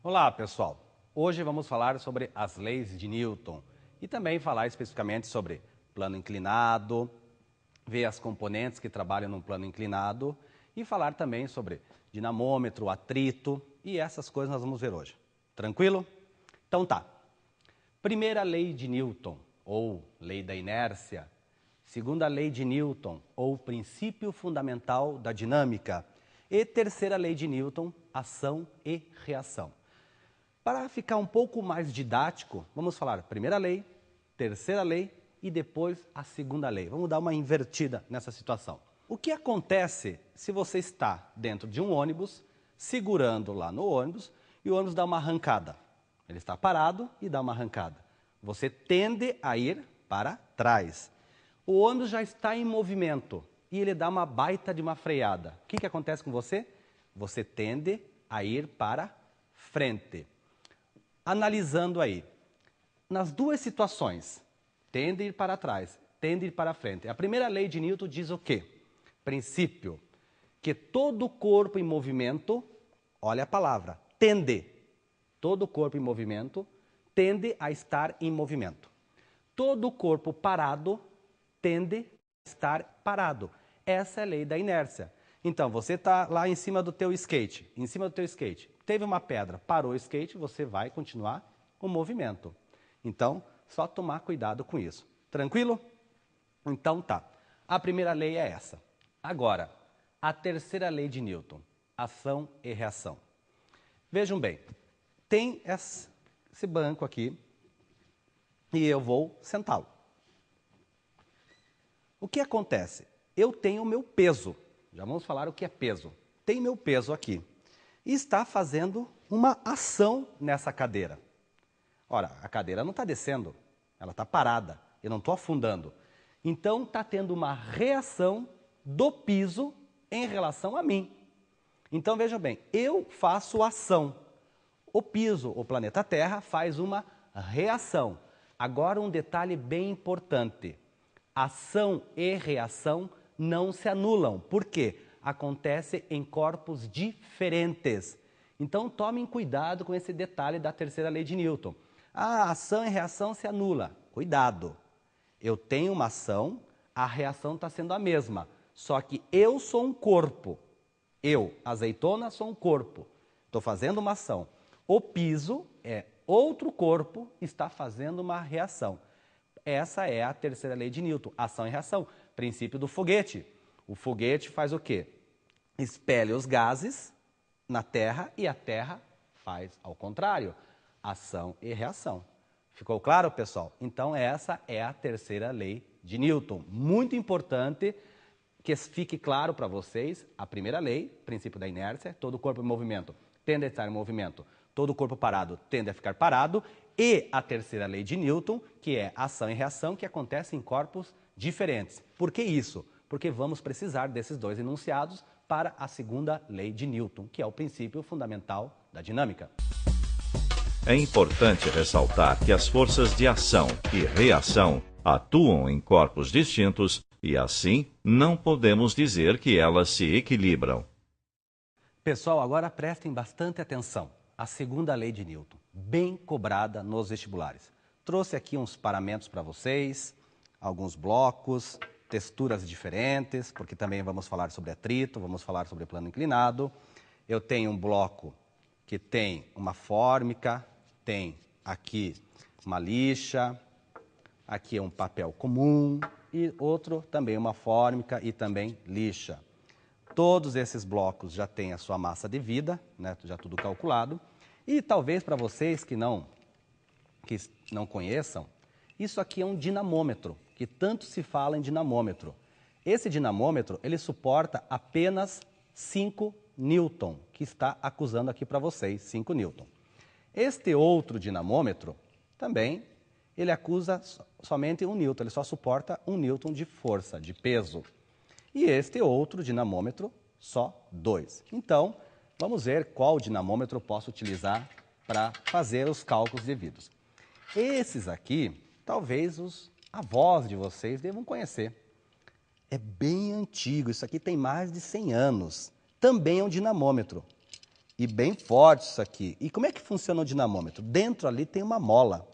Olá, pessoal! Hoje vamos falar sobre as leis de Newton e também falar especificamente sobre plano inclinado, ver as componentes que trabalham no plano inclinado e falar também sobre dinamômetro, atrito e essas coisas nós vamos ver hoje. Tranquilo? Então tá. Primeira lei de Newton, ou lei da inércia. Segunda lei de Newton, ou princípio fundamental da dinâmica. E terceira lei de Newton, ação e reação. Para ficar um pouco mais didático, vamos falar primeira lei, terceira lei e depois a segunda lei. Vamos dar uma invertida nessa situação. O que acontece se você está dentro de um ônibus, segurando lá no ônibus, e o ônibus dá uma arrancada? Ele está parado e dá uma arrancada. Você tende a ir para trás. O ônibus já está em movimento e ele dá uma baita de uma freada. O que acontece com você? Você tende a ir para frente. Analisando aí, nas duas situações, tende a ir para trás, tende a ir para frente. A primeira lei de Newton diz o quê? Princípio, que todo corpo em movimento, olha a palavra, tende. Todo corpo em movimento tende a estar em movimento. Todo corpo parado tende a estar parado. Essa é a lei da inércia. Então, você está lá em cima do teu skate, teve uma pedra, parou o skate, você vai continuar o movimento. Então, só tomar cuidado com isso. Tranquilo? Então tá. A primeira lei é essa. Agora, a terceira lei de Newton, ação e reação. Vejam bem, tem esse banco aqui e eu vou sentá-lo. O que acontece? Eu tenho o meu peso. Já vamos falar o que é peso. Tem meu peso aqui. E está fazendo uma ação nessa cadeira. Ora, a cadeira não está descendo, ela está parada, eu não estou afundando. Então, está tendo uma reação do piso em relação a mim. Então, veja bem, eu faço ação. O piso, o planeta Terra, faz uma reação. Agora, um detalhe bem importante. Ação e reação não se anulam. Por quê? Acontece em corpos diferentes. Então, tomem cuidado com esse detalhe da terceira lei de Newton. A ação e reação se anula. Cuidado. Eu tenho uma ação, a reação está sendo a mesma. Só que eu sou um corpo. Eu, azeitona, sou um corpo. Estou fazendo uma ação. O piso é outro corpo, está fazendo uma reação. Essa é a terceira lei de Newton, ação e reação. Princípio do foguete. O foguete faz o quê? Expele os gases na Terra e a Terra faz ao contrário. Ação e reação. Ficou claro, pessoal? Então, essa é a terceira lei de Newton. Muito importante que fique claro para vocês a primeira lei, princípio da inércia, todo corpo em movimento tende a estar em movimento, todo corpo parado tende a ficar parado, e a terceira lei de Newton, que é ação e reação, que acontece em corpos diferentes. Por que isso? Porque vamos precisar desses dois enunciados para a segunda lei de Newton, que é o princípio fundamental da dinâmica. É importante ressaltar que as forças de ação e reação atuam em corpos distintos e, assim, não podemos dizer que elas se equilibram. Pessoal, agora prestem bastante atenção. A segunda lei de Newton, bem cobrada nos vestibulares. Trouxe aqui uns paramentos para vocês, alguns blocos, texturas diferentes, porque também vamos falar sobre atrito, vamos falar sobre plano inclinado. Eu tenho um bloco que tem uma fórmica, tem aqui uma lixa, aqui é um papel comum e outro também uma fórmica e também lixa. Todos esses blocos já têm a sua massa de vida, né, já tudo calculado. E talvez para vocês que não conheçam, isso aqui é um dinamômetro, que tanto se fala em dinamômetro. Esse dinamômetro, ele suporta apenas 5 newton, que está acusando aqui para vocês, 5 newton. Este outro dinamômetro, também, ele acusa somente 1 newton, ele só suporta 1 newton de força, de peso. E este outro dinamômetro, só 2. Então, vamos ver qual dinamômetro eu posso utilizar para fazer os cálculos devidos. Esses aqui, talvez os avós de vocês devam conhecer. É bem antigo, isso aqui tem mais de 100 anos. Também é um dinamômetro. E bem forte isso aqui. E como é que funciona o dinamômetro? Dentro ali tem uma mola.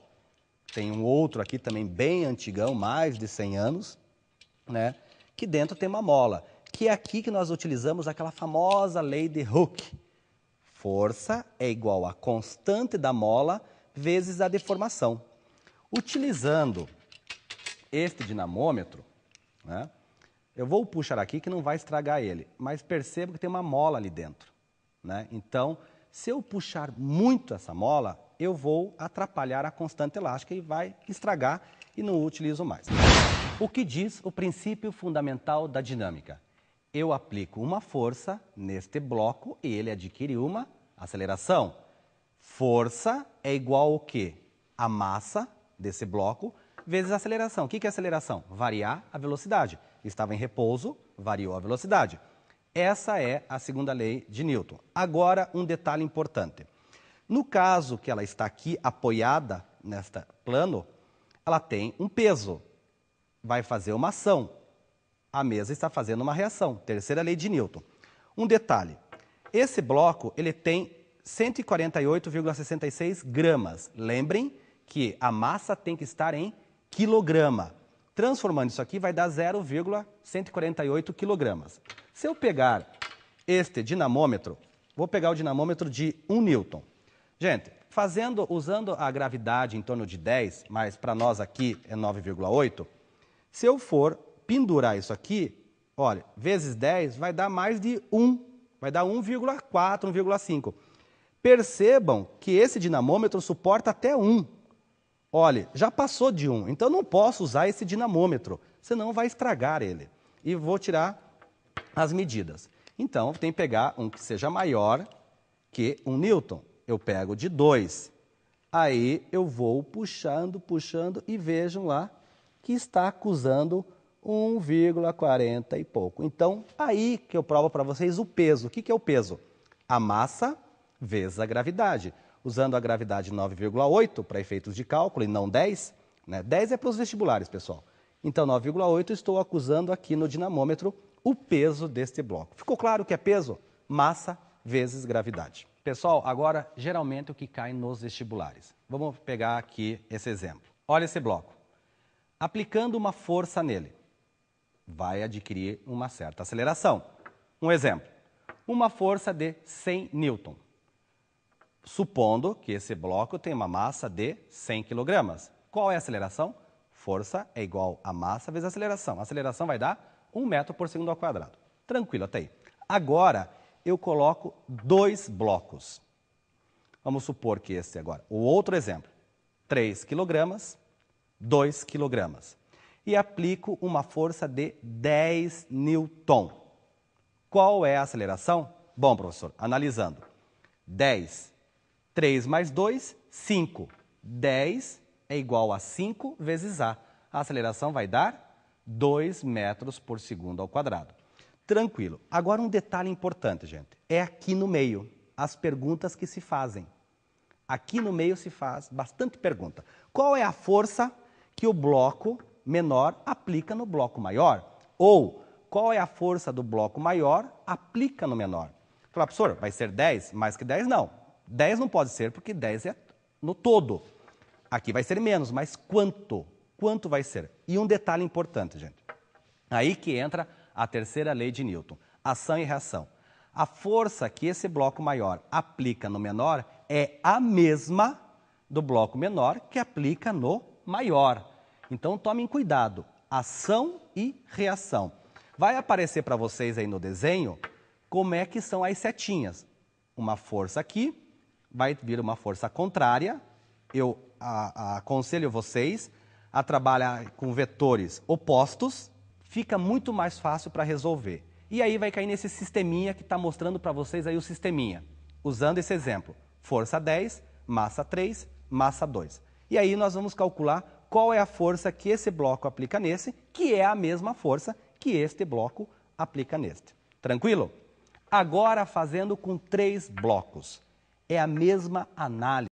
Tem um outro aqui também bem antigão, mais de 100 anos, né? Que dentro tem uma mola. Que é aqui que nós utilizamos aquela famosa lei de Hooke. Força é igual a constante da mola vezes a deformação. Utilizando este dinamômetro, né? Eu vou puxar aqui que não vai estragar ele, mas perceba que tem uma mola ali dentro, né? Então, se eu puxar muito essa mola, eu vou atrapalhar a constante elástica e vai estragar e não utilizo mais. O que diz o princípio fundamental da dinâmica? Eu aplico uma força neste bloco e ele adquire uma aceleração. Força é igual ao quê? A massa desse bloco vezes a aceleração. O que é aceleração? Variar a velocidade. Estava em repouso, variou a velocidade. Essa é a segunda lei de Newton. Agora, um detalhe importante. No caso que ela está aqui apoiada neste plano, ela tem um peso. Vai fazer uma ação. A mesa está fazendo uma reação. Terceira lei de Newton. Um detalhe. Esse bloco ele tem 148,66 gramas. Lembrem que a massa tem que estar em quilograma. Transformando isso aqui vai dar 0,148 quilogramas. Se eu pegar este dinamômetro, vou pegar o dinamômetro de 1 newton. Gente, usando a gravidade em torno de 10, mas para nós aqui é 9,8, se eu for pendurar isso aqui, olha, vezes 10 vai dar mais de 1, vai dar 1,4, 1,5. Percebam que esse dinamômetro suporta até 1. Olha, já passou de 1, então não posso usar esse dinamômetro, senão vai estragar ele. E vou tirar as medidas. Então, tem que pegar um que seja maior que 1 newton. Eu pego de 2. Aí eu vou puxando, puxando e vejam lá que está acusando 1,40 e pouco. Então, aí que eu provo para vocês o peso. O que é o peso? A massa vezes a gravidade. Usando a gravidade 9,8 para efeitos de cálculo e não 10, né? 10 é para os vestibulares, pessoal. Então, 9,8 estou acusando aqui no dinamômetro o peso deste bloco. Ficou claro que é peso? Massa vezes gravidade. Pessoal, agora, geralmente o que cai nos vestibulares. Vamos pegar aqui esse exemplo. Olha esse bloco. Aplicando uma força nele, vai adquirir uma certa aceleração. Um exemplo, uma força de 100 newton. Supondo que esse bloco tem uma massa de 100 kg. Qual é a aceleração? Força é igual a massa vezes a aceleração. A aceleração vai dar 1 metro por segundo ao quadrado. Tranquilo até aí. Agora, eu coloco 2 blocos. Vamos supor que esse agora. O outro exemplo, 3 kg, 2 kg. E aplico uma força de 10 newton. Qual é a aceleração? Bom, professor, analisando. 10, 3 mais 2, 5. 10 é igual a 5 vezes A. A aceleração vai dar 2 metros por segundo ao quadrado. Tranquilo. Agora um detalhe importante, gente. É aqui no meio, as perguntas que se fazem. Aqui no meio se faz bastante pergunta. Qual é a força que o bloco menor aplica no bloco maior? Ou, qual é a força do bloco maior aplica no menor? Fala, professor, vai ser 10? Mais que 10? Não. 10 não pode ser, porque 10 é no todo. Aqui vai ser menos, mas quanto? Quanto vai ser? E um detalhe importante, gente. Aí que entra a terceira lei de Newton, ação e reação. A força que esse bloco maior aplica no menor é a mesma do bloco menor que aplica no maior. Então, tomem cuidado. Ação e reação. Vai aparecer para vocês aí no desenho como é que são as setinhas. Uma força aqui, vai vir uma força contrária. Eu aconselho vocês a trabalhar com vetores opostos. Fica muito mais fácil para resolver. E aí vai cair nesse sisteminha que está mostrando para vocês aí o sisteminha. Usando esse exemplo. Força 10, massa 3, massa 2. E aí nós vamos calcular qual é a força que esse bloco aplica nesse, que é a mesma força que este bloco aplica neste. Tranquilo? Agora fazendo com 3 blocos. É a mesma análise.